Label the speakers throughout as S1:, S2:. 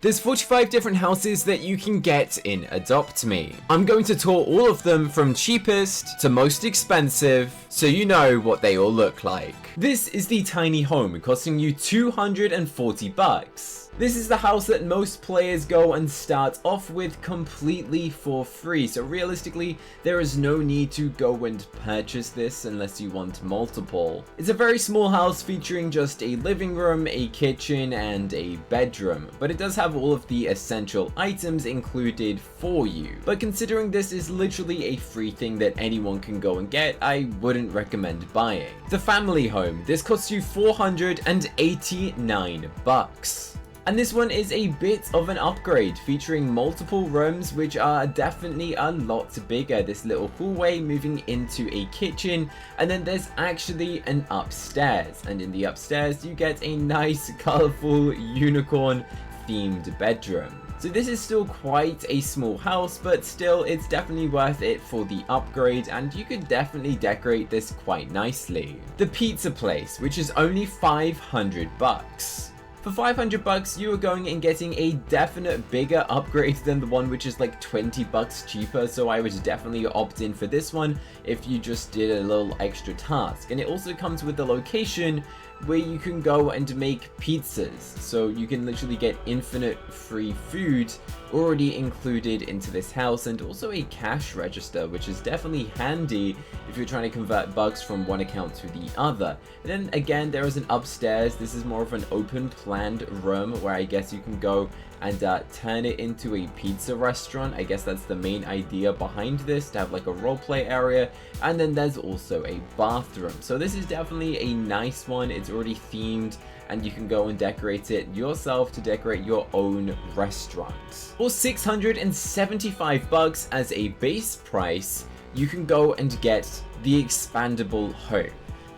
S1: There's 45 different houses that you can get in Adopt Me. I'm going to tour all of them from cheapest to most expensive, so you know what they all look like. This is the tiny home costing you 240 bucks. This is the house that most players go and start off with completely for free. So realistically, there is no need to go and purchase this unless you want multiple. It's a very small house featuring just a living room, a kitchen, and a bedroom. But it does have all of the essential items included for you. But considering this is literally a free thing that anyone can go and get, I wouldn't recommend buying. The family home. This costs you 489 bucks. And this one is a bit of an upgrade, featuring multiple rooms which are definitely a lot bigger. This little hallway moving into a kitchen, and then there's actually an upstairs. And in the upstairs you get a nice colorful unicorn themed bedroom. So this is still quite a small house, but still it's definitely worth it for the upgrade, and you could definitely decorate this quite nicely. The pizza place, which is only 500 bucks. For 500 bucks, you are going and getting a definite bigger upgrade than the one which is like 20 bucks cheaper, so I would definitely opt in for this one if you just did a little extra task. And it also comes with the location where you can go and make pizzas, so you can literally get infinite free food already included into this house, and also a cash register, which is definitely handy if you're trying to convert bucks from one account to the other. And then again, there is an upstairs. This is more of an open planned room where I guess you can go and turn it into a pizza restaurant. I guess that's the main idea behind this, to have like a roleplay area. And then there's also a bathroom. So this is definitely a nice one. It's already themed, and you can go and decorate it yourself to decorate your own restaurant. For 675 bucks as a base price, you can go and get the expandable home.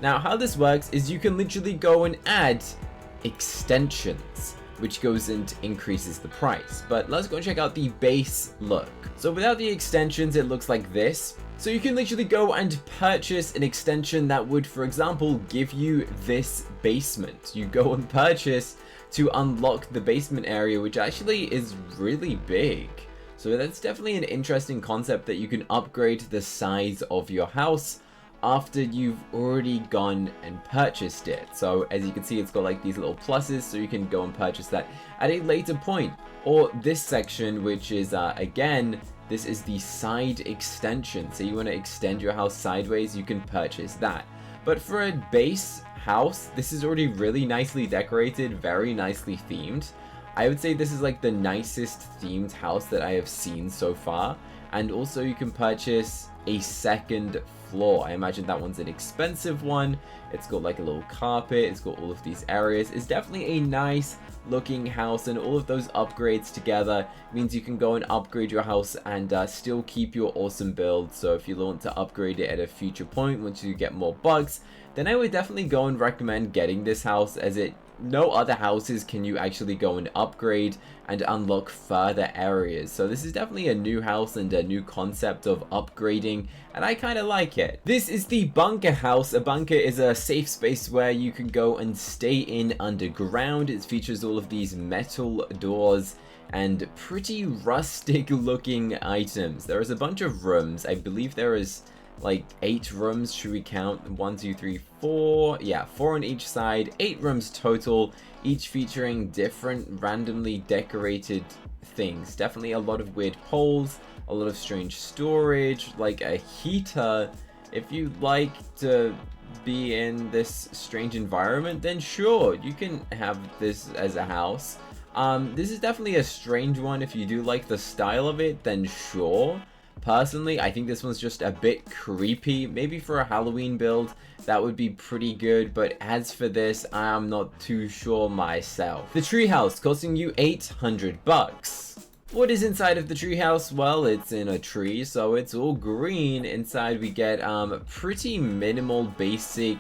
S1: Now how this works is you can literally go and add extensions, which goes and increases the price. But let's go check out the base look. So without the extensions, it looks like this. So you can literally go and purchase an extension that would, for example, give you this basement. You go and purchase to unlock the basement area, which actually is really big. So that's definitely an interesting concept, that you can upgrade the size of your house after you've already gone and purchased it. So as you can see, it's got like these little pluses, so you can go and purchase that at a later point. Or this section, which is again, this is the side extension. So you want to extend your house sideways, you can purchase that. But for a base house, this is already really nicely decorated, very nicely themed. I would say this is like the nicest themed house that I have seen so far. And also you can purchase a second floor. I imagine that one's an expensive one. It's got like a little carpet, it's got all of these areas. It's definitely a nice looking house, and all of those upgrades together means you can go and upgrade your house and still keep your awesome build. So if you want to upgrade it at a future point once you get more bugs, then I would definitely go and recommend getting this house, as no other houses can you actually go and upgrade and unlock further areas. So this is definitely a new house and a new concept of upgrading, and I kind of like it. This is the bunker house. A bunker is a safe space where you can go and stay in underground. It features all of these metal doors and pretty rustic looking items. There is a bunch of rooms. I believe there is like 8 rooms. Should we count? 1, 2, 3, 4. Yeah, 4 on each side. 8 rooms total, each featuring different randomly decorated things. Definitely a lot of weird poles, a lot of strange storage, like a heater. If you like to be in this strange environment, then sure, you can have this as a house. This is definitely a strange one. If you do like the style of it, then sure. Personally, I think this one's just a bit creepy. Maybe for a Halloween build, that would be pretty good. But as for this, I'm not too sure myself. The treehouse costing you 800 bucks. What is inside of the treehouse? Well, it's in a tree, so it's all green. Inside we get pretty minimal basic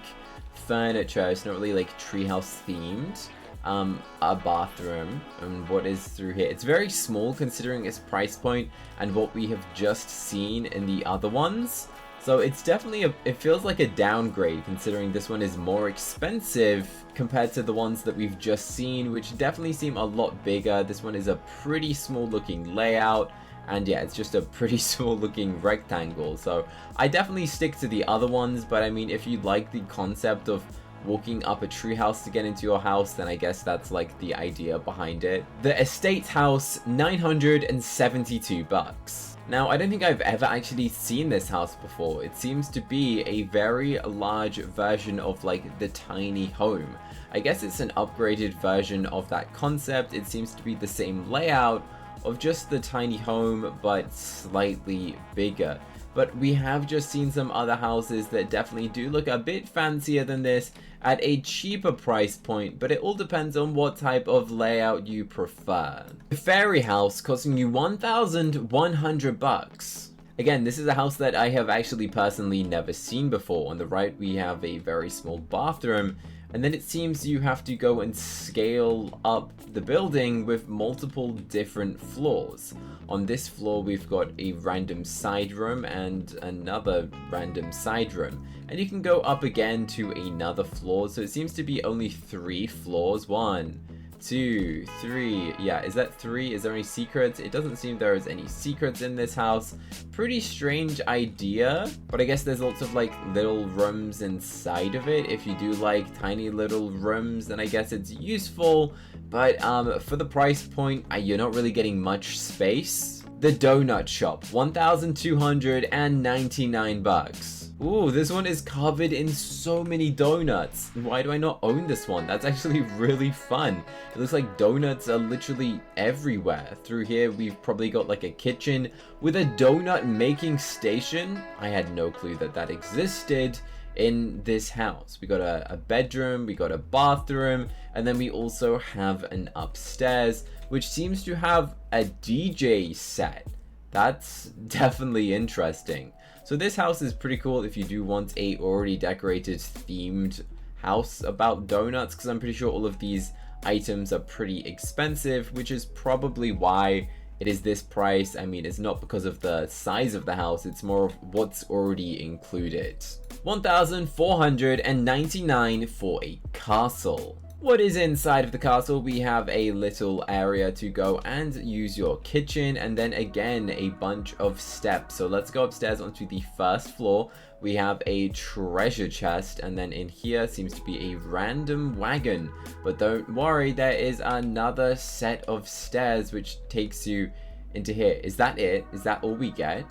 S1: furniture. It's not really like treehouse themed. A bathroom, and what is through here. It's very small considering its price point and what we have just seen in the other ones. So it's definitely it feels like a downgrade considering this one is more expensive compared to the ones that we've just seen, which definitely seem a lot bigger. This one is a pretty small looking layout, and yeah, it's just a pretty small looking rectangle. So I definitely stick to the other ones, but I mean, if you like the concept of walking up a treehouse to get into your house, then I guess that's like the idea behind it. The estate house, 972 bucks. Now, I don't think I've ever actually seen this house before. It seems to be a very large version of like the tiny home. I guess it's an upgraded version of that concept. It seems to be the same layout of just the tiny home, but slightly bigger. But we have just seen some other houses that definitely do look a bit fancier than this at a cheaper price point, but it all depends on what type of layout you prefer. The fairy house costing you 1,100 bucks. Again, this is a house that I have actually personally never seen before. On the right, we have a very small bathroom, and then it seems you have to go and scale up the building with multiple different floors. On this floor, we've got a random side room and another random side room. And you can go up again to another floor, so it seems to be only 3 floors. 1, 2, 3. Yeah, is that 3? Is there any secrets? It doesn't seem there is any secrets in this house. Pretty strange idea, but I guess there's lots of like little rooms inside of it. If you do like tiny little rooms, then I guess it's useful, but for the price point, you're not really getting much space. The donut shop, 1,299 bucks. Ooh, this one is covered in so many donuts. Why do I not own this one? That's actually really fun. It looks like donuts are literally everywhere. Through here, we've probably got like a kitchen with a donut making station. I had no clue that that existed in this house. We got a bedroom, we got a bathroom, and then we also have an upstairs, which seems to have a DJ set. That's definitely interesting. So this house is pretty cool if you do want a already decorated themed house about donuts, because I'm pretty sure all of these items are pretty expensive, which is probably why it is this price. I mean, it's not because of the size of the house, it's more of what's already included. 1,499 for a castle. What is inside of the castle? We have a little area to go and use your kitchen, and then again a bunch of steps. So let's go upstairs onto the first floor. We have a treasure chest, and then in here seems to be a random wagon. But don't worry, there is another set of stairs which takes you into here. Is that it? Is that all we get?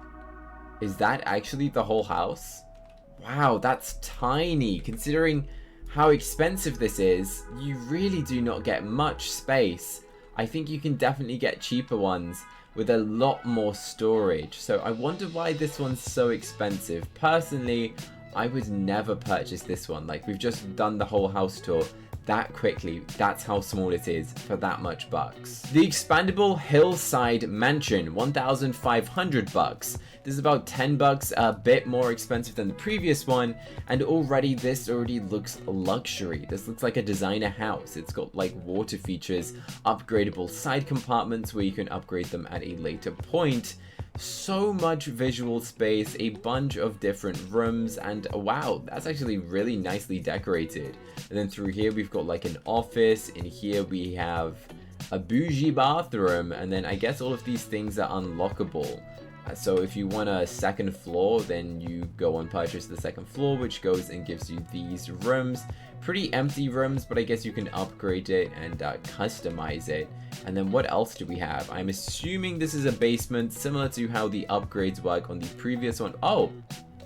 S1: Is that actually the whole house? Wow, that's tiny. Considering how expensive this is, you really do not get much space. I think you can definitely get cheaper ones with a lot more storage. So I wonder why this one's so expensive. Personally, I would never purchase this one. Like, we've just done the whole house tour that quickly. That's how small it is for that much bucks. The expandable Hillside mansion, 1,500 bucks. This is about 10 bucks, a bit more expensive than the previous one, and already this already looks luxury. This looks like a designer house. It's got like water features, upgradable side compartments where you can upgrade them at a later point. So much visual space, a bunch of different rooms, and wow, that's actually really nicely decorated. And then through here we've got like an office. In here we have a bougie bathroom, and then I guess all of these things are unlockable. So if you want a second floor, then you go and purchase the second floor, which goes and gives you these rooms. Pretty empty rooms, but I guess you can upgrade it and customize it. And then what else do we have? I'm assuming this is a basement, similar to how the upgrades work on the previous one. Oh,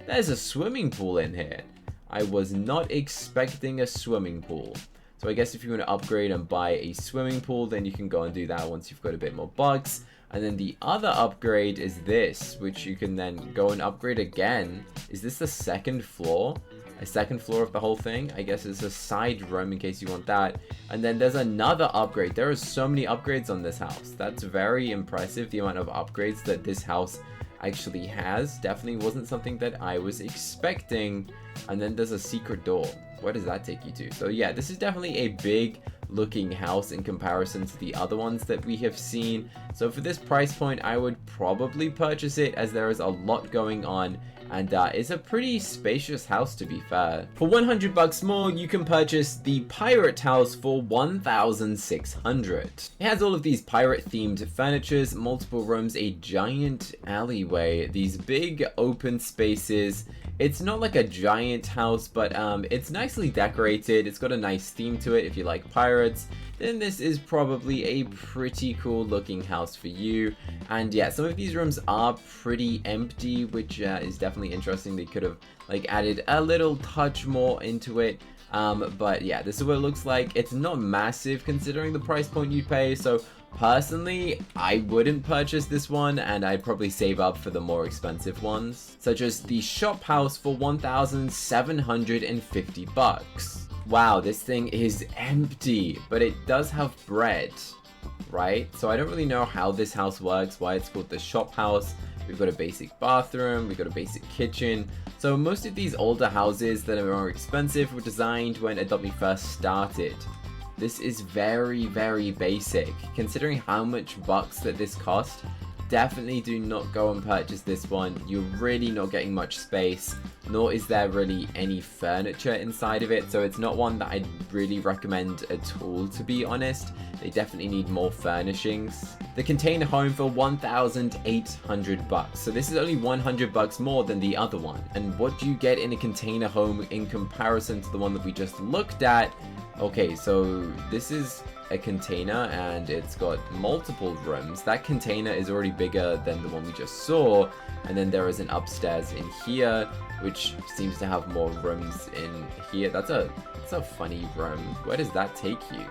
S1: there's a swimming pool in here. I was not expecting a swimming pool. So I guess if you want to upgrade and buy a swimming pool, then you can go and do that once you've got a bit more bucks. And then the other upgrade is this, which you can then go and upgrade again. Is this the second floor? A second floor of the whole thing? I guess it's a side room in case you want that. And then there's another upgrade. There are so many upgrades on this house. That's very impressive, the amount of upgrades that this house actually has. Definitely wasn't something that I was expecting. And then there's a secret door. Where does that take you to? So yeah, this is definitely a big looking house in comparison to the other ones that we have seen. So for this price point, I would probably purchase it, as there is a lot going on, and it's a pretty spacious house, to be fair. For 100 bucks more, you can purchase the pirate house for 1,600. It has all of these pirate themed furnitures, multiple rooms, a giant alleyway, these big open spaces. It's not like a giant house, but it's nicely decorated. It's got a nice theme to it. If you like pirates, then this is probably a pretty cool looking house for you. And yeah, some of these rooms are pretty empty, which is definitely interesting. They could have like added a little touch more into it. But yeah, this is what it looks like. It's not massive considering the price point you'd pay, so personally, I wouldn't purchase this one, and I'd probably save up for the more expensive ones, such as the shop house for 1,750 bucks. Wow, this thing is empty, but it does have bread, right? So I don't really know how this house works, why it's called the shop house. We've got a basic bathroom, we've got a basic kitchen. So most of these older houses that are more expensive were designed when Adopt Me first started. This is very, very basic. Considering how much bucks that this cost, definitely do not go and purchase this one. You're really not getting much space, nor is there really any furniture inside of it, so it's not one that I'd really recommend at all, to be honest. They definitely need more furnishings. The container home for 1,800 bucks. So this is only 100 bucks more than the other one. And what do you get in a container home in comparison to the one that we just looked at? Okay, so this is a container and it's got multiple rooms. That container is already bigger than the one we just saw, and then there is an upstairs in here which seems to have more rooms in here. That's a funny room. Where does that take you?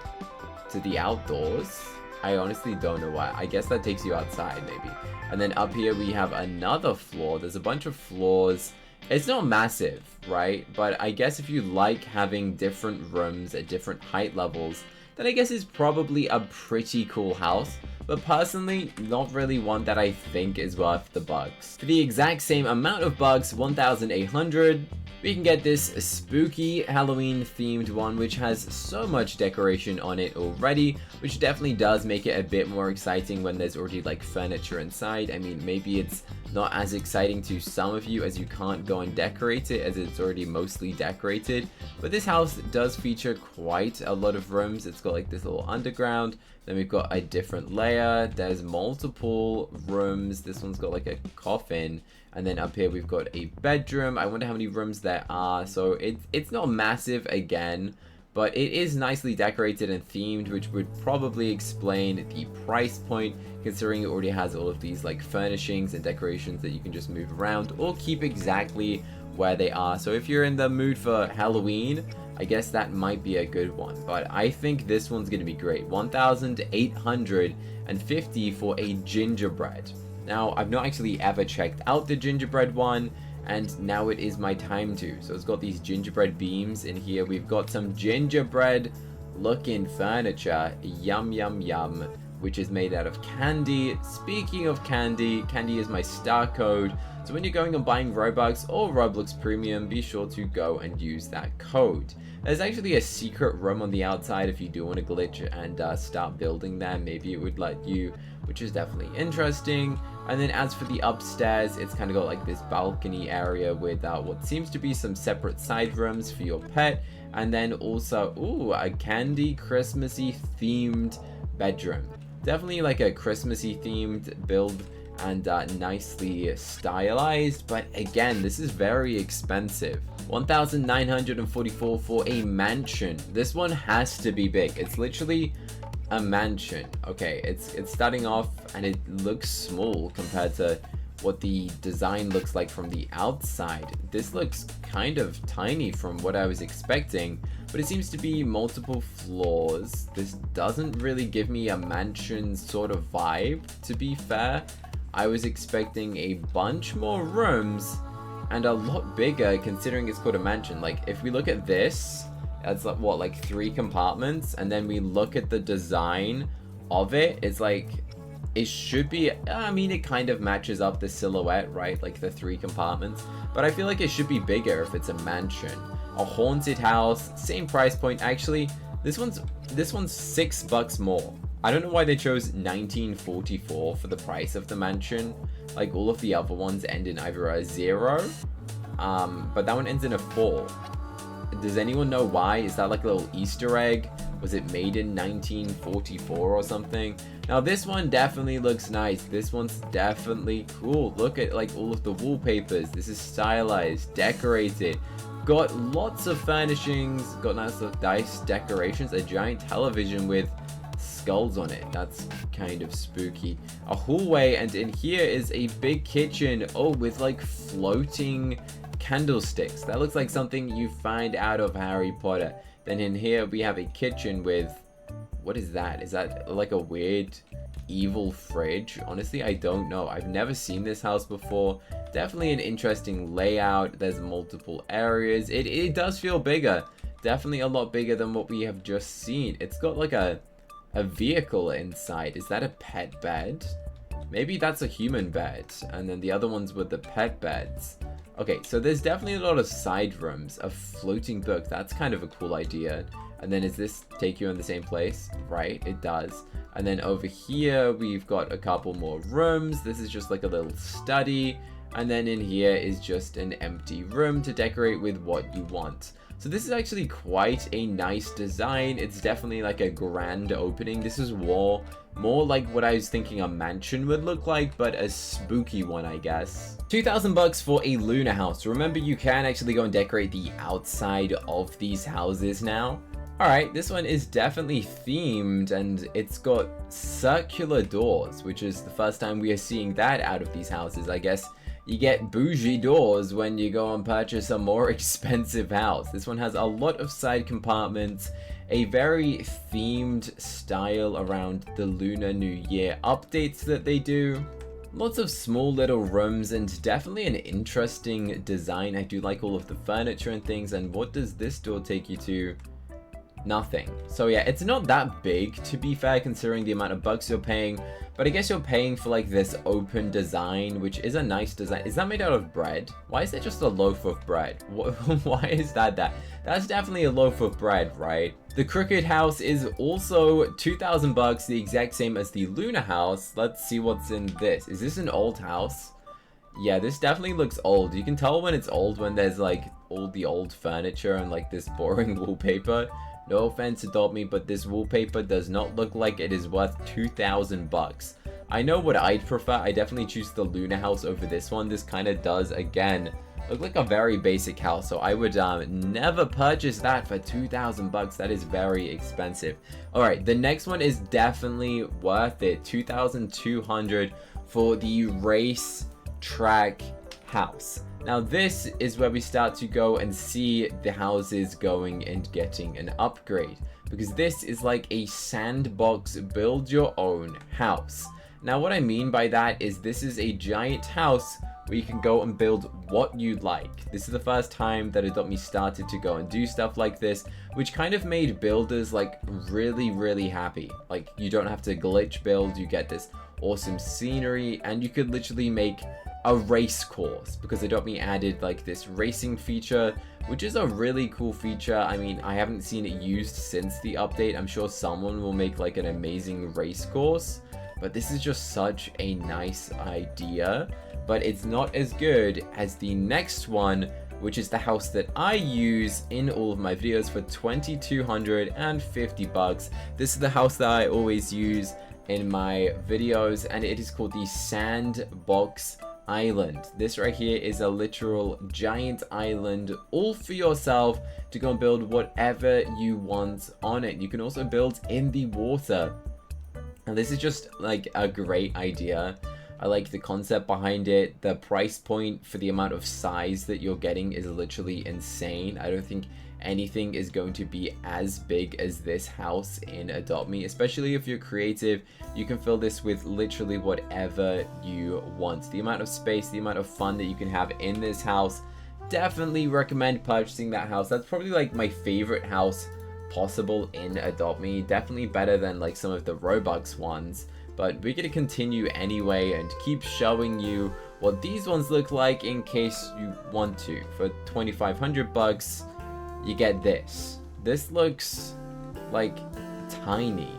S1: To the outdoors? I honestly don't know why. I guess that takes you outside maybe. And then up here we have another floor. There's a bunch of floors. It's not massive, right? But I guess if you like having different rooms at different height levels, then I guess it's probably a pretty cool house. But personally, not really one that I think is worth the bucks. For the exact same amount of bucks, 1,800, we can get this spooky Halloween themed one, which has so much decoration on it already, which definitely does make it a bit more exciting when there's already like furniture inside. I mean, maybe it's not as exciting to some of you as you can't go and decorate it as it's already mostly decorated, but this house does feature quite a lot of rooms. It's got like this little underground, then we've got a different layer, there's multiple rooms. This one's got like a coffin, and then up here we've got a bedroom. I wonder how many rooms there are. So it's not massive again, but it is nicely decorated and themed, which would probably explain the price point, considering it already has all of these like furnishings and decorations that you can just move around or keep exactly where they are. So if you're in the mood for Halloween, I guess that might be a good one. But I think this one's going to be great. 1,850 for a gingerbread. Now, I've not actually ever checked out the gingerbread one, and now it is my time to. So it's got these gingerbread beams in here. We've got some gingerbread looking furniture. Yum, yum, yum. Which is made out of candy. Speaking of candy, candy is my star code. So when you're going and buying Robux or Roblox Premium, be sure to go and use that code. There's actually a secret room on the outside if you do want to glitch and start building there. Maybe it would let you, which is definitely interesting. And then as for the upstairs, it's kind of got like this balcony area with what seems to be some separate side rooms for your pet. And then also, ooh, a candy Christmassy themed bedroom. Definitely like a Christmassy themed build and nicely stylized, but again, this is very expensive. 1,944 for a mansion. This one has to be big. It's literally a mansion. Okay, it's starting off and it looks small compared to what the design looks like from the outside. This looks kind of tiny from what I was expecting, but it seems to be multiple floors. This doesn't really give me a mansion sort of vibe, to be fair. I was expecting a bunch more rooms and a lot bigger considering it's called a mansion. Like if we look at this, that's like what, like 3 compartments, and then we look at the design of it, it's like it should be, I mean, it kind of matches up the silhouette, right? Like the 3 compartments, but I feel like it should be bigger if it's a mansion. A haunted house, same price point. Actually, This one's $6 more. I don't know why they chose 1944 for the price of the mansion. Like all of the other ones end in either a 0, but that one ends in a 4. Does anyone know why? Is that like a little Easter egg? Was it made in 1944 or something? Now this one definitely looks nice. This one's definitely cool. Look at like all of the wallpapers. This is stylized, decorated. Got lots of furnishings, got nice decorations, a giant television with skulls on it. That's kind of spooky. A hallway, and in here is a big kitchen. Oh, with like floating candlesticks. That looks like something you find out of Harry Potter. Then in here we have a kitchen with, what is that? Is that like a weird evil fridge? Honestly, I don't know. I've never seen this house before. Definitely an interesting layout. There's multiple areas. It does feel bigger. Definitely a lot bigger than what we have just seen. It's got like a vehicle inside. Is that a pet bed? Maybe that's a human bed. And then the other ones were the pet beds. Okay, so there's definitely a lot of side rooms. A floating book. That's kind of a cool idea. And then does this take you in the same place? Right, it does. And then over here, we've got a couple more rooms. This is just like a little study. And then in here is just an empty room to decorate with what you want. So this is actually quite a nice design. It's definitely like a grand opening. This is more like what I was thinking a mansion would look like, but a spooky one, I guess. $2,000 for a Luna house. Remember, you can actually go and decorate the outside of these houses now. Alright, this one is definitely themed, and it's got circular doors, which is the first time we are seeing that out of these houses. I guess you get bougie doors when you go and purchase a more expensive house. This one has a lot of side compartments, a very themed style around the Lunar New Year updates that they do. Lots of small little rooms and definitely an interesting design. I do like all of the furniture and things. And what does this door take you to? Nothing. So yeah, it's not that big, to be fair, considering the amount of bucks you're paying, but I guess you're paying for like this open design, which is a nice design. Is that made out of bread? Why is it just a loaf of bread? Why is that? That's definitely a loaf of bread, right? The Crooked House is also $2,000, the exact same as the Luna House. Let's see what's in this. Is this an old house? Yeah, this definitely looks old. You can tell when it's old when there's like all the old furniture and like this boring wallpaper. No offense, Adopt Me, but this wallpaper does not look like it is worth $2,000. I know what I'd prefer. I definitely choose the Luna house over this one. This kind of does, again, look like a very basic house. So I would never purchase that for $2,000. That is very expensive. All right, the next one is definitely worth it. $2,200 for the Racetrack house. Now this is where we start to go and see the houses going and getting an upgrade, because this is like a sandbox build your own house. Now what I mean by that is this is a giant house where you can go and build what you'd like. This is the first time that Adopt Me started to go and do stuff like this, which kind of made builders like really happy. Like you don't have to glitch build, you get this awesome scenery, and you could literally make a race course, because Adopt Me added like this racing feature, which is a really cool feature. I mean, I haven't seen it used since the update. I'm sure someone will make like an amazing race course, but this is just such a nice idea. But it's not as good as the next one, which is the house that I use in all of my videos for $2,250. This is the house that I always use in my videos, and it is called the Sandbox Island. This right here is a literal giant island all for yourself to go and build whatever you want on it. You can also build in the water, and this is just like a great idea. I like the concept behind it. The price point for the amount of size that you're getting is literally insane. I don't think anything is going to be as big as this house in Adopt Me, especially if you're creative. You can fill this with literally whatever you want. The amount of space, the amount of fun that you can have in this house, definitely recommend purchasing that house. That's probably like my favorite house possible in Adopt Me. Definitely better than like some of the Robux ones, but we're gonna continue anyway and keep showing you what these ones look like in case you want to. For $2,500 you get this. This looks like, tiny.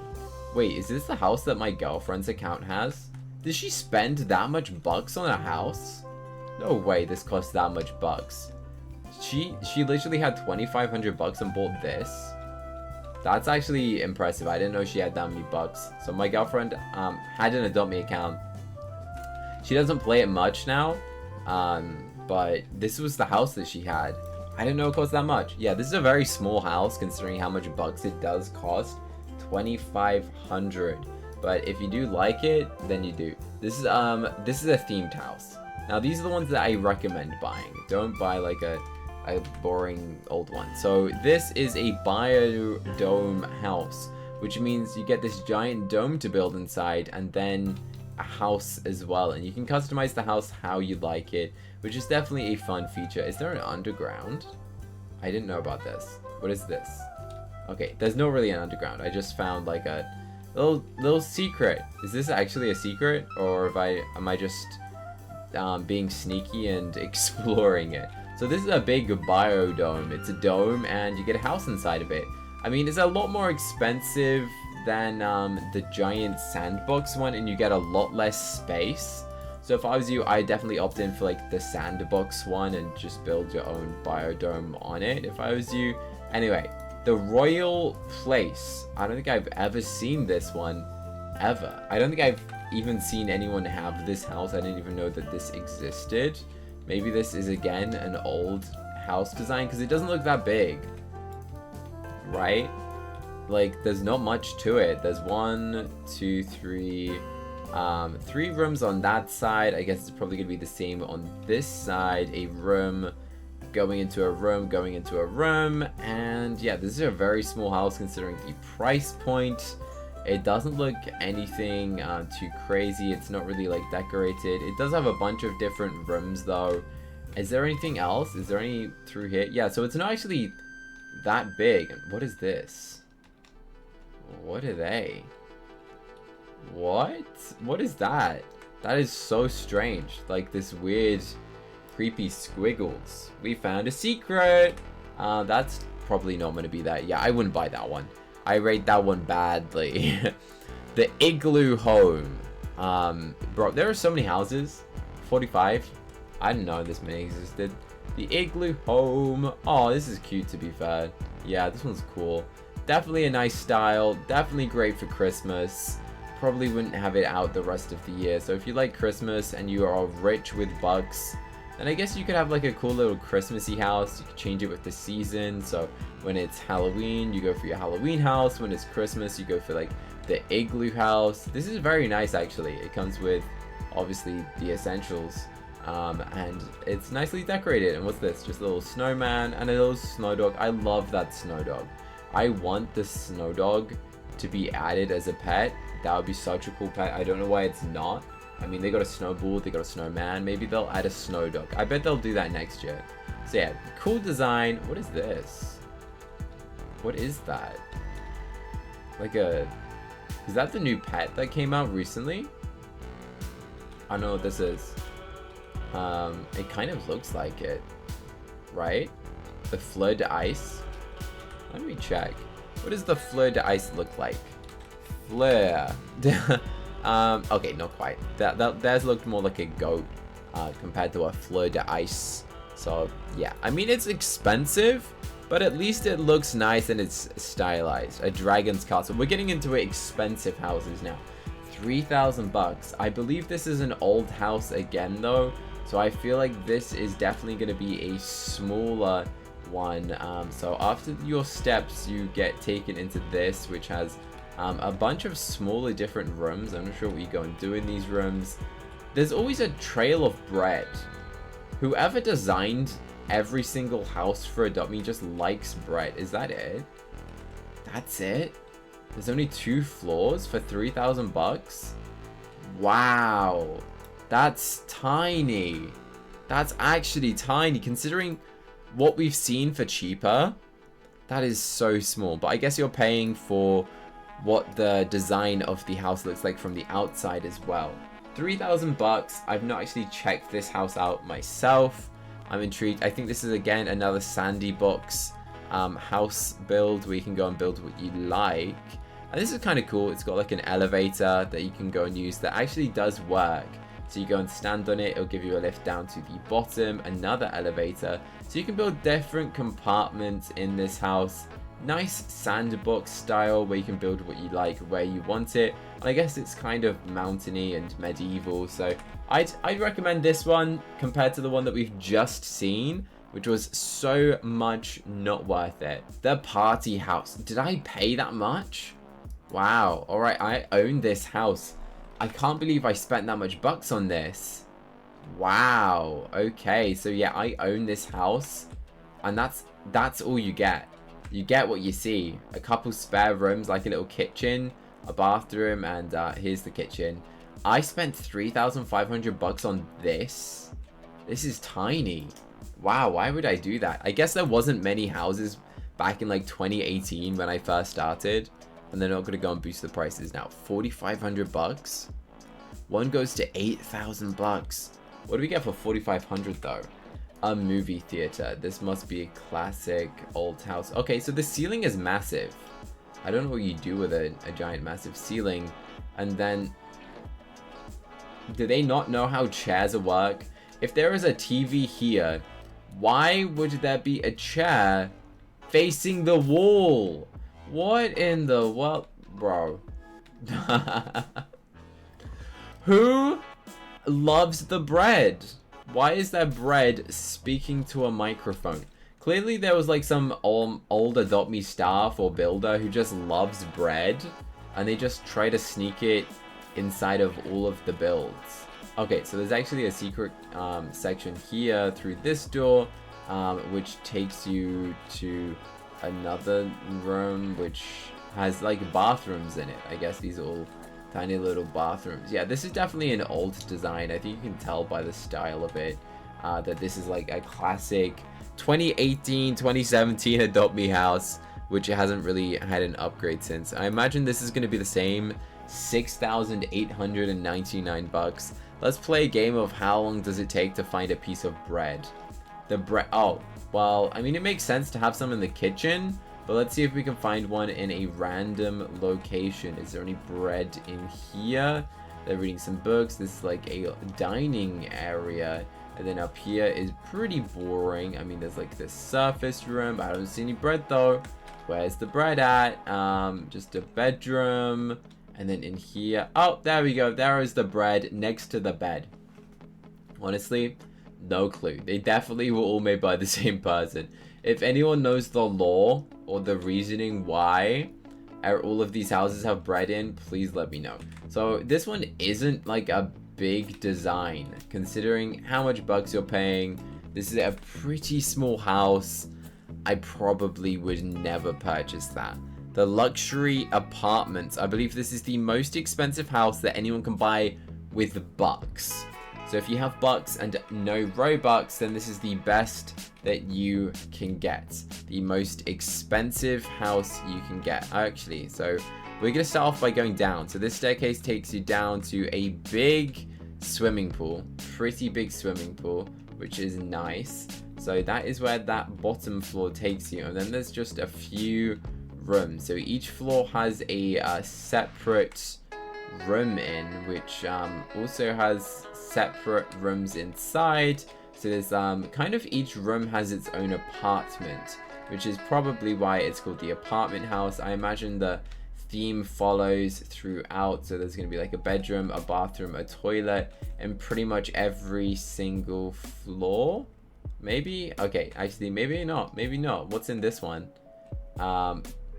S1: Wait, is this the house that my girlfriend's account has? Did she spend that much bucks on a house? No way this cost that much bucks. She literally had 2,500 bucks and bought this. That's actually impressive. I didn't know she had that many bucks. So my girlfriend had an Adopt Me account. She doesn't play it much now, but this was the house that she had. I didn't know it cost that much. Yeah, this is a very small house considering how much bucks it does cost. 2,500. But if you do like it, then you do. This is a themed house. Now these are the ones that I recommend buying. Don't buy like a boring old one. So this is a Biodome house, which means you get this giant dome to build inside and then a house as well, and you can customize the house how you like it, which is definitely a fun feature. Is there an underground? I didn't know about this. What is this? Okay, there's no really an underground. I just found like a little secret. Is this actually a secret, or am I just being sneaky and exploring it? So this is a big biodome. It's a dome and you get a house inside of it. I mean, it's a lot more expensive than the giant Sandbox one, and you get a lot less space. So if I was you, I'd definitely opt in for like the Sandbox one and just build your own biodome on it if I was you. Anyway, the Royal Place. I don't think I've ever seen this one, ever. I don't think I've even seen anyone have this house. I didn't even know that this existed. Maybe this is, again, an old house design, because it doesn't look that big, right? Like, there's not much to it. There's 1, 2, 3, 3 rooms on that side. I guess it's probably going to be the same on this side. A room, going into a room, going into a room. And yeah, this is a very small house considering the price point. It doesn't look anything too crazy. It's not really like decorated. It does have a bunch of different rooms though. Is there anything else? Is there any through here? Yeah, so it's not actually that big. What is this? What are they? What? What is that? That is so strange. Like this weird, creepy squiggles. We found a secret. That's probably not going to be that. Yeah, I wouldn't buy that one. I rate that one badly. The Igloo home. Bro, there are so many houses. 45. I didn't know this many existed. The Igloo home. Oh, this is cute to be fair. Yeah, this one's cool. Definitely a nice style. Definitely great for Christmas. Probably wouldn't have it out the rest of the year. So if you like Christmas and you are rich with bucks, then I guess you could have like a cool little Christmassy house. You could change it with the season. So when it's Halloween, you go for your Halloween house. When it's Christmas, you go for like the Igloo house. This is very nice actually. It comes with obviously the essentials. And it's nicely decorated. And what's this? Just a little snowman and a little snow dog. I love that snow dog. I want the snow dog to be added as a pet. That would be such a cool pet. I don't know why it's not. I mean, they got a snowball, they got a snowman. Maybe they'll add a snow dog. I bet they'll do that next year. So yeah, cool design. What is this? What is that? Like a... Is that the new pet that came out recently? I don't know what this is. It kind of looks like it. Right? The fleur de ice. Let me check. What does the fleur de ice look like? Fleur. Okay, not quite. Theirs looked more like a goat compared to a fleur de ice. So yeah, I mean it's expensive, but at least it looks nice and it's stylized. A dragon's castle. We're getting into expensive houses now. 3,000 bucks. I believe this is an old house again though, so I feel like this is definitely going to be a smaller one. So after your steps, you get taken into this, which has a bunch of smaller different rooms. I'm not sure what you go and do in these rooms. There's always a trail of bread. Whoever designed every single house for Adopt Me just likes bread. Is that it? That's it? There's only 2 floors for 3,000 bucks? Wow. That's tiny. That's actually tiny considering what we've seen for cheaper. That is so small. But I guess you're paying for what the design of the house looks like from the outside as well. 3,000 bucks. I've not actually checked this house out myself. I'm intrigued. I think this is again another Sandbox house build where you can go and build what you like. And this is kind of cool. It's got like an elevator that you can go and use that actually does work. So you go and stand on it, it'll give you a lift down to the bottom, another elevator. So you can build different compartments in this house. Nice sandbox style where you can build what you like where you want it. And I guess it's kind of mountainy and medieval. So I'd recommend this one compared to the one that we've just seen, which was so much not worth it. The party house. Did I pay that much? Wow. All right, I own this house. I can't believe I spent that much bucks on this. Wow. Okay, so yeah, I own this house, and that's all you get. You get what you see. A couple spare rooms, like a little kitchen, a bathroom, and here's the kitchen. I spent 3,500 bucks on this. This is tiny. Wow, why would I do that? I guess there wasn't many houses back in like 2018 when I first started, and they're not going to go and boost the prices now. 4,500 bucks. One goes to 8,000 bucks. What do we get for 4,500 though? A movie theater. This must be a classic old house. Okay, so the ceiling is massive. I don't know what you do with a giant massive ceiling. And then, do they not know how chairs work? If there is a TV here, why would there be a chair facing the wall? What in the world? Bro. Who loves the bread? Why is there bread speaking to a microphone? Clearly there was like some old Adopt Me staff or builder who just loves bread, and they just try to sneak it inside of all of the builds. Okay, so there's actually a secret section here through this door, which takes you to another room which has like bathrooms in it. I guess these are all tiny little bathrooms. Yeah, this is definitely an old design. I think you can tell by the style of it that this is like a classic 2018, 2017 Adopt Me house, which hasn't really had an upgrade since. I imagine this is going to be the same 6,899 bucks. Let's play a game of how long does it take to find a piece of bread. The bread, oh, well, I mean, it makes sense to have some in the kitchen, but let's see if we can find one in a random location. Is there any bread in here? They're reading some books. This is like a dining area. And then up here is pretty boring. I mean, there's like this surface room, but I don't see any bread though. Where's the bread at? Just a bedroom. And then in here, oh, there we go. There is the bread next to the bed. Honestly, no clue. They definitely were all made by the same person. If anyone knows the lore or the reasoning why all of these houses have bread in, please let me know. So this one isn't like a big design, considering how much bucks you're paying. This is a pretty small house. I probably would never purchase that. The luxury apartments. I believe this is the most expensive house that anyone can buy with bucks. So if you have bucks and no Robux, then this is the best that you can get. The most expensive house you can get. Actually, so we're going to start off by going down. So this staircase takes you down to a big swimming pool. Pretty big swimming pool, which is nice. So that is where that bottom floor takes you. And then there's just a few rooms. So each floor has a separate room in, which also has separate rooms inside. So there's kind of each room has its own apartment, which is probably why it's called the apartment house. I imagine the theme follows throughout. So there's going to be like a bedroom, a bathroom, a toilet, and pretty much every single floor. Maybe? Okay, actually, maybe not. Maybe not. What's in this one?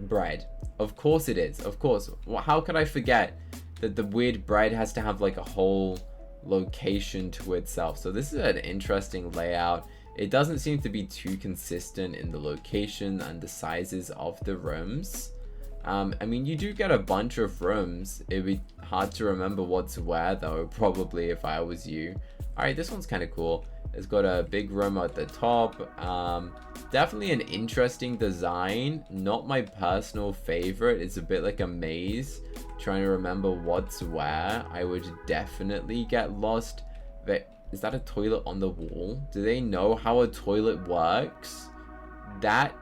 S1: Bread. Of course it is. Of course. Well, how could I forget that the weird bread has to have like a whole location to itself? So this is an interesting layout. It doesn't seem to be too consistent in the location and the sizes of the rooms. I mean, you do get a bunch of rooms. It'd be hard to remember what's where though, probably, if I was you. Alright, this one's kind of cool. It's got a big room at the top. Definitely an interesting design. Not my personal favorite. It's a bit like a maze. Trying to remember what's where. I would definitely get lost. Is that a toilet on the wall? Do they know how a toilet works? That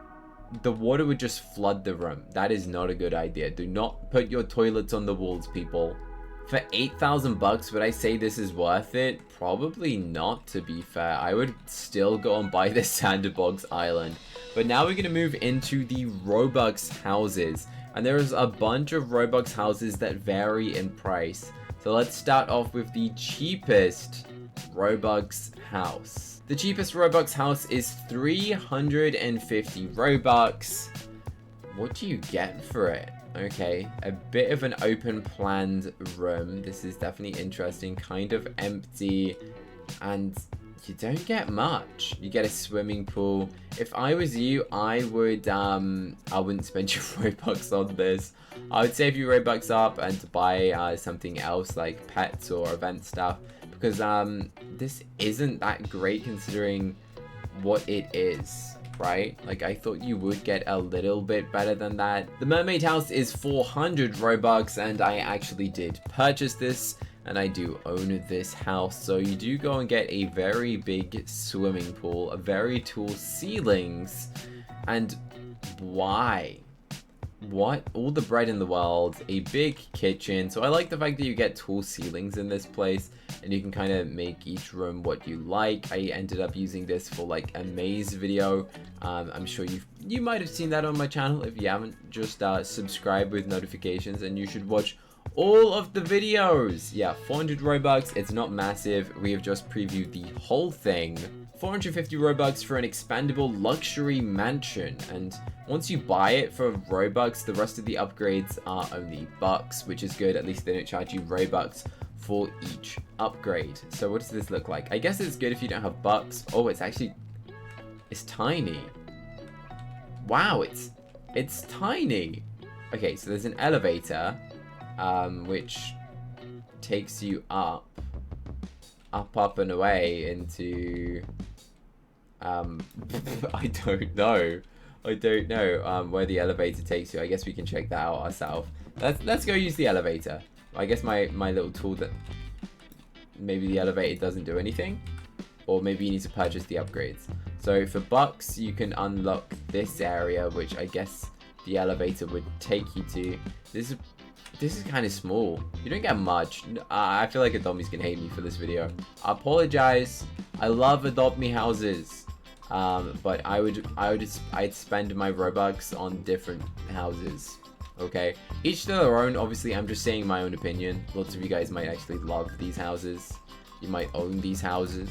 S1: the water would just flood the room. That is not a good idea. Do not put your toilets on the walls, people. For 8,000 bucks, would I say this is worth it? Probably not, to be fair. I would still go and buy the Sandbox Island. But now we're going to move into the Robux houses. And there's a bunch of Robux houses that vary in price. So let's start off with the cheapest Robux house. The cheapest Robux house is 350 Robux. What do you get for it? Okay, a bit of an open planned room. This is definitely interesting, kind of empty, and you don't get much. You get a swimming pool. If I was you, I wouldn't spend your Robux on this. I would save your Robux up and buy something else like pets or event stuff, because this isn't that great considering what it is. Right? Like, I thought you would get a little bit better than that. The Mermaid house is 400 Robux, and I actually did purchase this, and I do own this house. So you do go and get a very big swimming pool, a very tall ceilings, and why? What? All the bread in the world, a big kitchen. So I like the fact that you get tall ceilings in this place, and you can kind of make each room what you like. I ended up using this for like a maze video. I'm sure you might have seen that on my channel. If you haven't, just subscribe with notifications, and you should watch all of the videos. Yeah, 400 Robux. It's not massive. We have just previewed the whole thing. 450 Robux for an expandable luxury mansion, and once you buy it for Robux, the rest of the upgrades are only bucks, which is good. At least they don't charge you Robux for each upgrade. So what does this look like? I guess it's good if you don't have bucks. Oh, it's tiny. Wow, it's tiny. Okay, so there's an elevator, which takes you up and away into I don't know where the elevator takes you. I guess we can check that out ourselves. Let's go use the elevator. I guess my little tool that maybe the elevator doesn't do anything, or maybe you need to purchase the upgrades. So for bucks, you can unlock this area, which I guess the elevator would take you to. This is kind of small. You don't get much. I feel like Adopt Me's gonna hate me for this video. I apologize. I love Adopt Me houses, but I'd spend my Robux on different houses. Okay, each to their own. Obviously, I'm just saying my own opinion. Lots of you guys might actually love these houses. You might own these houses,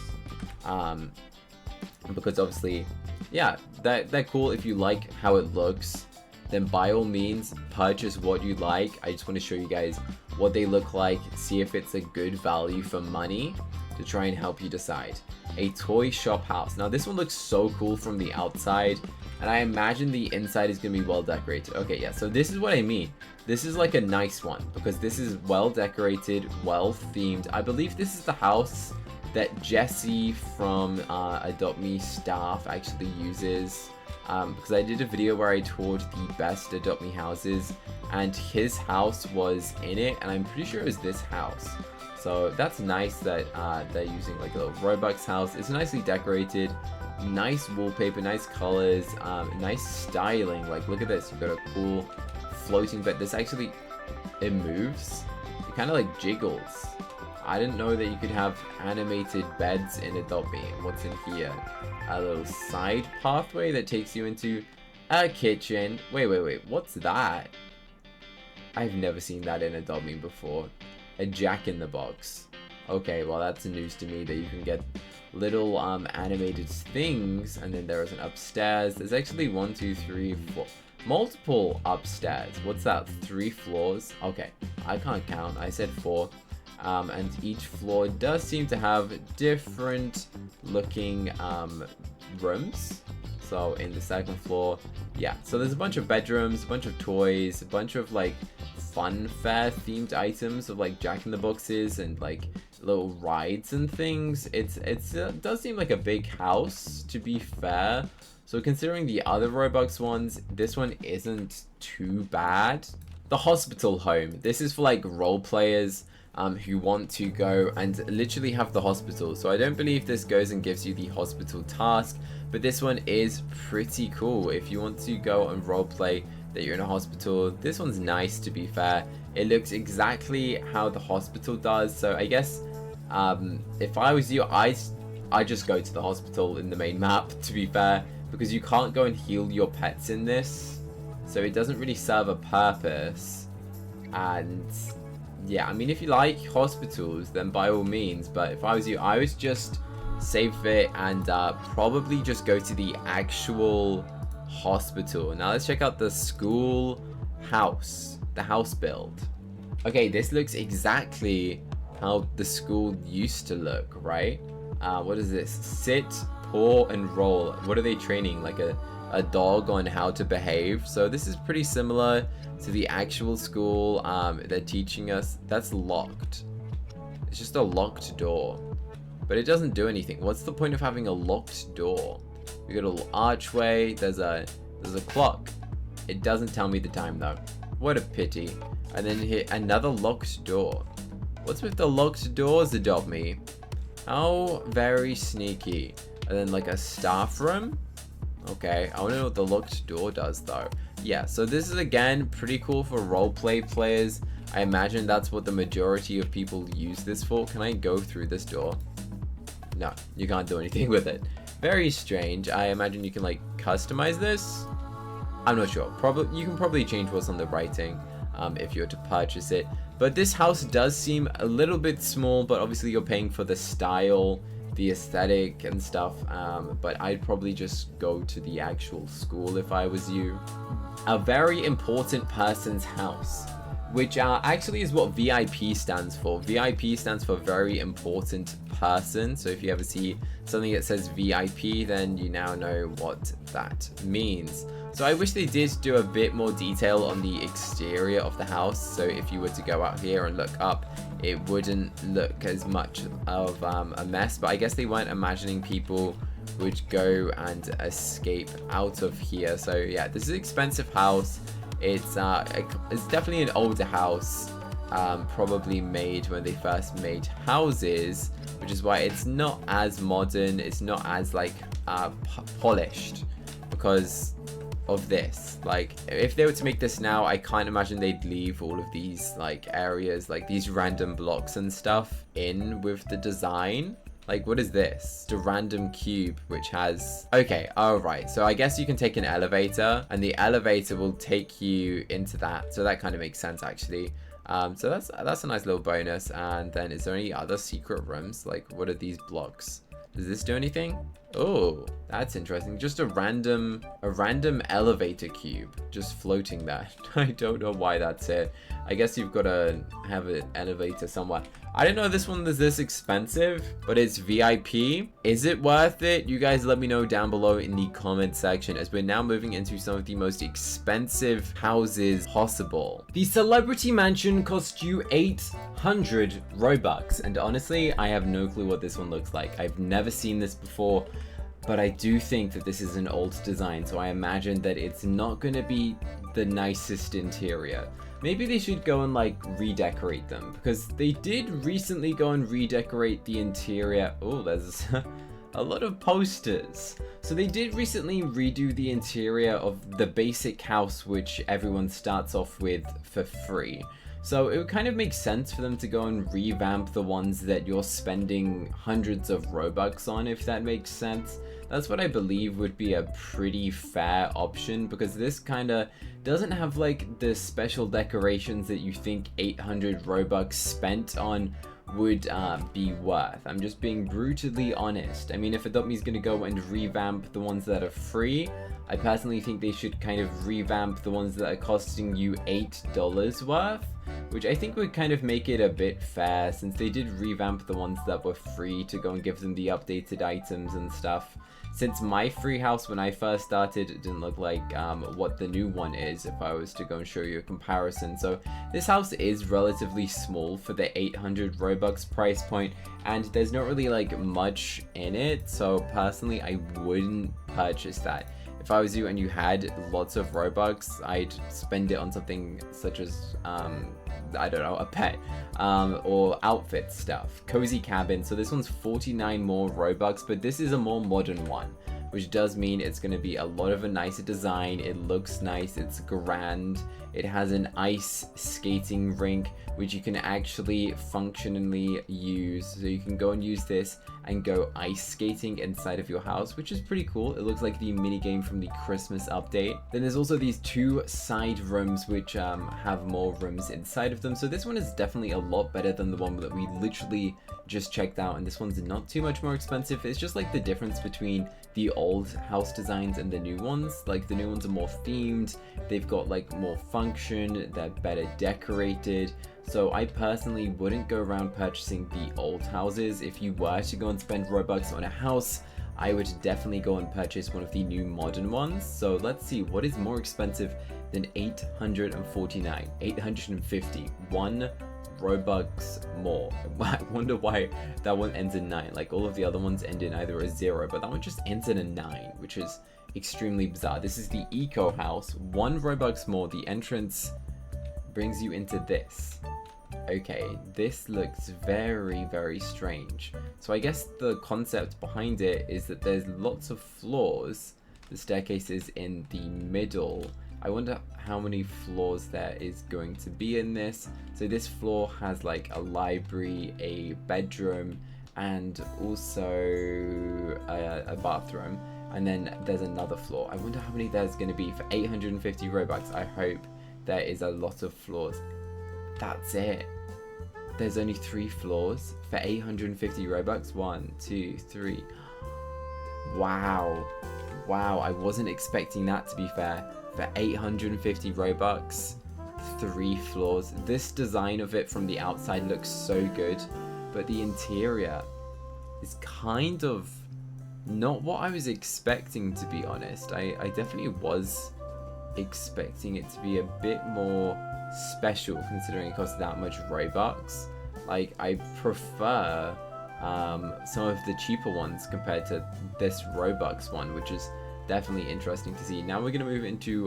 S1: because obviously, yeah, they're cool. If you like how it looks, then by all means purchase what you like. I just want to show you guys what they look like, see if it's a good value for money to try and help you decide. A toy shop house. Now this one looks so cool from the outside, and I imagine the inside is going to be well decorated. Okay, yeah, so this is what I mean. This is like a nice one, because this is well decorated, well themed. I believe this is the house that Jesse from Adopt Me staff actually uses. Because I did a video where I toured the best Adopt Me houses, and his house was in it, and I'm pretty sure it was this house. So that's nice that they're using like a little Robux house. It's nicely decorated, nice wallpaper, nice colors, nice styling. Like, look at this, you've got a cool floating bed. This actually, it moves. It kind of like jiggles. I didn't know that you could have animated beds in Adopt Me. What's in here? A little side pathway that takes you into a kitchen. Wait, what's that? I've never seen that in Adopt Me before. A Jack-in-the-Box. Okay, well that's news to me that you can get little animated things, and then there is an upstairs. There's actually 1, 2, 3, 4, multiple upstairs. What's that? 3 floors? Okay, I can't count. I said 4. And each floor does seem to have different looking rooms. So in the second floor, yeah, so there's a bunch of bedrooms, a bunch of toys, a bunch of like fun fair themed items of like Jack-in-the-Boxes and like little rides and things. It does seem like a big house, to be fair. So considering the other Robux ones, this one isn't too bad. The hospital home. This is for like role players who want to go and literally have the hospital. So I don't believe this goes and gives you the hospital task, but this one is pretty cool. If you want to go and roleplay that you're in a hospital, this one's nice, to be fair. It looks exactly how the hospital does, so I guess if I was you, I just go to the hospital in the main map, to be fair, because you can't go and heal your pets in this, so it doesn't really serve a purpose. And yeah, I mean, if you like hospitals, then by all means, but if I was you, I would just save it and probably just go to the actual hospital. Now let's check out the school house, the house build. Okay, this looks exactly how the school used to look, right? What is this? Sit, paw, and roll. What are they training? Like a dog on how to behave? So this is pretty similar to the actual school. They're teaching us. That's locked. It's just a locked door, but it doesn't do anything. What's the point of having a locked door? We got a little archway. There's a clock. It doesn't tell me the time though. What a pity. And then here, another locked door. What's with the locked doors, Adopt Me? How very sneaky. And then like a staff room. Okay, I want to know what the locked door does though. Yeah, so this is again pretty cool for roleplay players. I imagine that's what the majority of people use this for. Can I go through this door? No, you can't do anything with it. Very strange. I imagine you can like customize this. I'm not sure. Probably you can probably change what's on the writing if you were to purchase it. But this house does seem a little bit small, but obviously you're paying for the style, the aesthetic and stuff. But I'd probably just go to the actual school if I was you. A very important person's house, which actually is what VIP stands for. VIP stands for very important person. So if you ever see something that says VIP, then you now know what that means. So I wish they did do a bit more detail on the exterior of the house. So if you were to go out here and look up, it wouldn't look as much of a mess. But I guess they weren't imagining people would go and escape out of here. So yeah, this is an expensive house. It's definitely an older house, probably made when they first made houses, which is why it's not as modern. It's not as like polished because of this. Like if they were to make this now, I can't imagine they'd leave all of these like areas, like these random blocks and stuff in with the design. Like, what is this? The random cube, which has... Okay, alright. So I guess you can take an elevator, and the elevator will take you into that. So that kind of makes sense, actually. So that's a nice little bonus. And then is there any other secret rooms? Like, what are these blocks? Does this do anything? Oh, that's interesting. Just a random elevator cube just floating there. I don't know why that's it. I guess you've got to have an elevator somewhere. I didn't know this one was this expensive, but it's VIP. Is it worth it? You guys let me know down below in the comment section, as we're now moving into some of the most expensive houses possible. The Celebrity Mansion cost you 800 Robux, and honestly, I have no clue what this one looks like. I've never seen this before, but I do think that this is an old design, so I imagine that it's not going to be the nicest interior. Maybe they should go and like redecorate them, because they did recently go and redecorate the interior. Oh, there's a lot of posters. So they did recently redo the interior of the basic house, which everyone starts off with for free. So it would kind of make sense for them to go and revamp the ones that you're spending hundreds of Robux on, if that makes sense. That's what I believe would be a pretty fair option, because this kind of doesn't have like the special decorations that you think 800 Robux spent on would be worth. I'm just being brutally honest. I mean, if Adopt Me is going to go and revamp the ones that are free, I personally think they should kind of revamp the ones that are costing you $8 worth, which I think would kind of make it a bit fair, since they did revamp the ones that were free to go and give them the updated items and stuff. Since my free house, when I first started, it didn't look like what the new one is, if I was to go and show you a comparison. So this house is relatively small for the 800 Robux price point, and there's not really like much in it. So personally, I wouldn't purchase that. If I was you and you had lots of Robux, I'd spend it on something such as, I don't know, a pet, or outfit stuff. Cozy cabin. So this one's 49 more Robux, but this is a more modern one. which does mean it's going to be a lot of a nicer design. It looks nice, it's grand. It has an ice skating rink, which you can actually functionally use. So you can go and use this and go ice skating inside of your house, which is pretty cool. It looks like the mini game from the Christmas update. Then there's also these 2 side rooms which have more rooms inside of them. So this one is definitely a lot better than the one that we literally just checked out, and this one's not too much more expensive. It's just like the difference between the old house designs and the new ones. Like the new ones are more themed, they've got like more function, they're better decorated. So I personally wouldn't go around purchasing the old houses. If you were to go and spend Robux on a house, I would definitely go and purchase one of the new modern ones. So let's see, what is more expensive than 849? 850. 1 Robux more. I wonder why that one ends in 9. Like all of the other ones end in either a 0, but that one just ends in a 9, which is extremely bizarre. This is the Eco House. 1 Robux more. The entrance brings you into this. Okay, this looks very, very strange. So I guess the concept behind it is that there's lots of floors. The staircase is in the middle. I wonder how many floors there is going to be in this. So this floor has like a library, a bedroom, and also a bathroom. And then there's another floor. I wonder how many there's going to be for 850 Robux. I hope there is a lot of floors. That's it. There's only 3 floors for 850 Robux. 1, 2, 3. Wow. Wow, I wasn't expecting that, to be fair. For 850 Robux, 3 floors. This design of it from the outside looks so good, but the interior is kind of not what I was expecting, to be honest. I definitely was expecting it to be a bit more special, considering it costs that much Robux. Like, I prefer some of the cheaper ones compared to this Robux one, which is definitely interesting to see. Now we're going to move into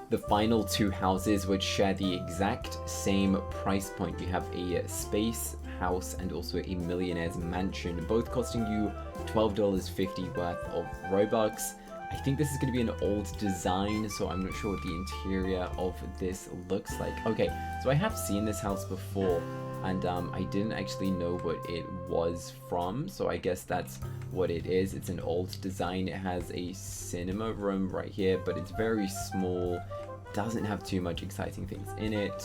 S1: the final 2 houses, which share the exact same price point. We have a space house and also a millionaire's mansion, both costing you $12.50 worth of Robux. I think this is going to be an old design, so I'm not sure what the interior of this looks like. Okay, so I have seen this house before, and I didn't actually know what it was from, so I guess that's what it is. It's an old design. It has a cinema room right here, but it's very small, doesn't have too much exciting things in it.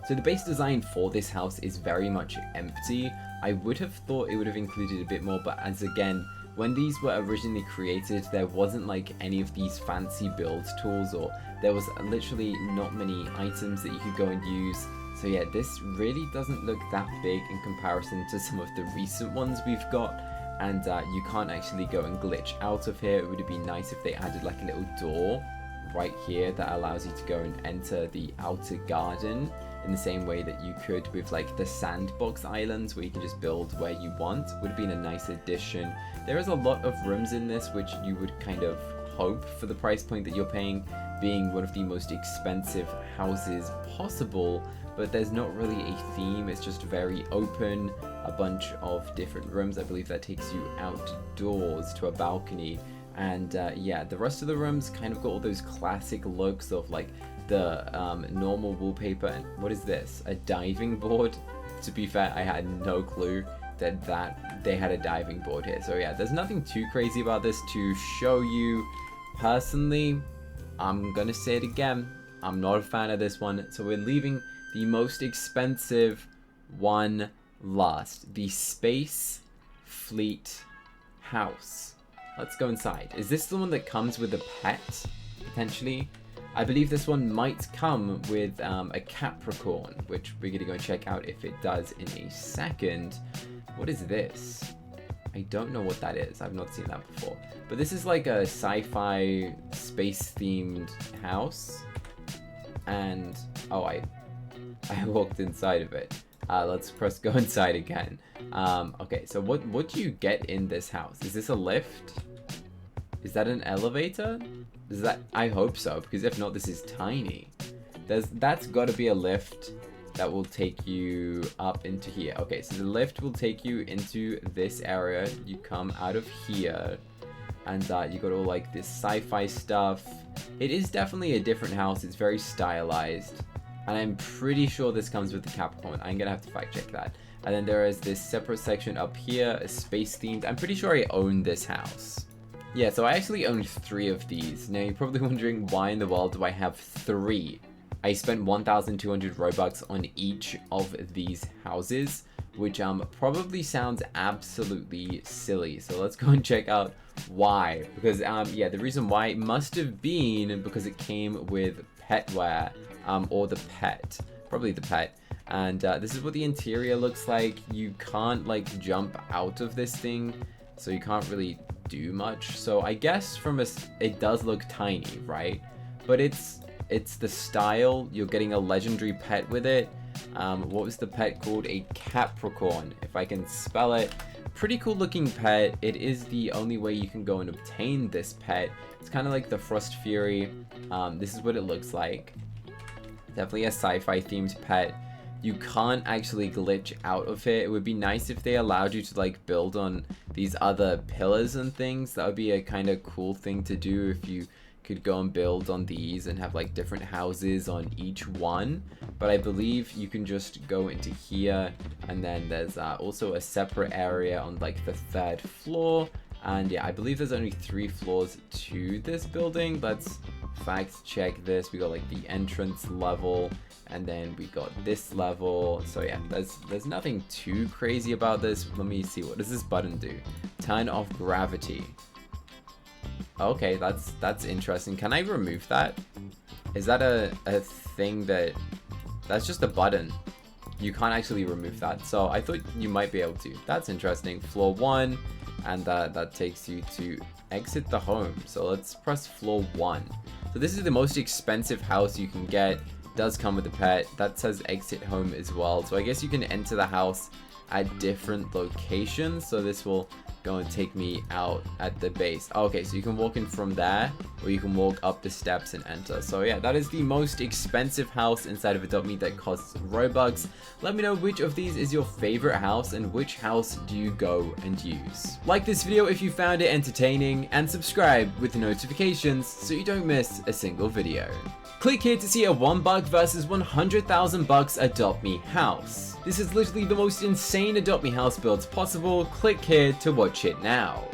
S1: So the base design for this house is very much empty. I would have thought it would have included a bit more, but as again, when these were originally created, there wasn't like any of these fancy build tools, or there was literally not many items that you could go and use. So yeah, this really doesn't look that big in comparison to some of the recent ones we've got. And you can't actually go and glitch out of here. It would be nice if they added like a little door right here that allows you to go and enter the outer garden in the same way that you could with like the Sandbox islands, where you can just build where you want. Would have been a nice addition. There is a lot of rooms in this, which you would kind of hope for the price point that you're paying, being one of the most expensive houses possible, but there's not really a theme. It's just very open, a bunch of different rooms. I believe that takes you outdoors to a balcony. And yeah, the rest of the rooms kind of got all those classic looks of like the normal wallpaper. And what is this? A diving board? To be fair, I had no clue that they had a diving board here. So yeah, there's nothing too crazy about this to show you. Personally, I'm gonna say it again, I'm not a fan of this one. So we're leaving the most expensive one last, the Space Fleet House. Let's go inside. Is this the one that comes with a pet, potentially? I believe this one might come with a Capricorn, which we're gonna go check out if it does in a second. What is this? I don't know what that is. I've not seen that before. But this is like a sci-fi space-themed house. And, oh, I walked inside of it. Let's press go inside again. Okay, so what do you get in this house? Is this a lift? Is that an elevator? Is that? I hope so, because if not, this is tiny. That's got to be a lift that will take you up into here. Okay, so the lift will take you into this area. You come out of here. and you got all like this sci-fi stuff. It is definitely a different house. It's very stylized, and I'm pretty sure this comes with the Capricorn. I'm gonna have to fact check that. And then there is this separate section up here, a space themed. I'm pretty sure I own this house. Yeah, so I actually own 3 of these. Now you're probably wondering, why in the world do I have 3? I spent 1,200 Robux on each of these houses, which probably sounds absolutely silly. So let's go and check out why. Because yeah, the reason why must have been because it came with petware, or the pet, probably the pet. And this is what the interior looks like. You can't like jump out of this thing, so you can't really do much. So I guess from it does look tiny, right? But it's the style. You're getting a legendary pet with it. What was the pet called? A Capricorn, if I can spell it. Pretty cool looking pet. It is the only way you can go and obtain this pet. It's kind of like the Frost Fury. This is what it looks like. Definitely a sci-fi themed pet. You can't actually glitch out of it. It would be nice if they allowed you to like build on these other pillars and things. That would be a kind of cool thing to do, if you could go and build on these and have like different houses on each one. But I believe you can just go into here, and then there's also a separate area on like the 3rd floor. And yeah, I believe there's only 3 floors to this building. Let's fact check this. We got like the entrance level, and then we got this level. So yeah, there's nothing too crazy about this. Let me see, what does this button do? Turn off gravity. Okay, that's interesting. Can I remove that? Is that a thing that's just a button? You can't actually remove that. So I thought you might be able to. That's interesting. Floor 1, and that takes you to exit the home. So let's press floor 1. So this is the most expensive house you can get. Does come with a pet. That says exit home as well. So I guess you can enter the house at different locations. So this will go and take me out at the base. Okay, so you can walk in from there, or you can walk up the steps and enter. So yeah, that is the most expensive house inside of Adopt Me that costs Robux. Let me know which of these is your favorite house, and which house do you go and use. Like this video if you found it entertaining, and subscribe with notifications so you don't miss a single video. Click here to see a $1 versus 100,000 bucks Adopt Me house. This is literally the most insane Adopt Me house builds possible. Click here to watch it now.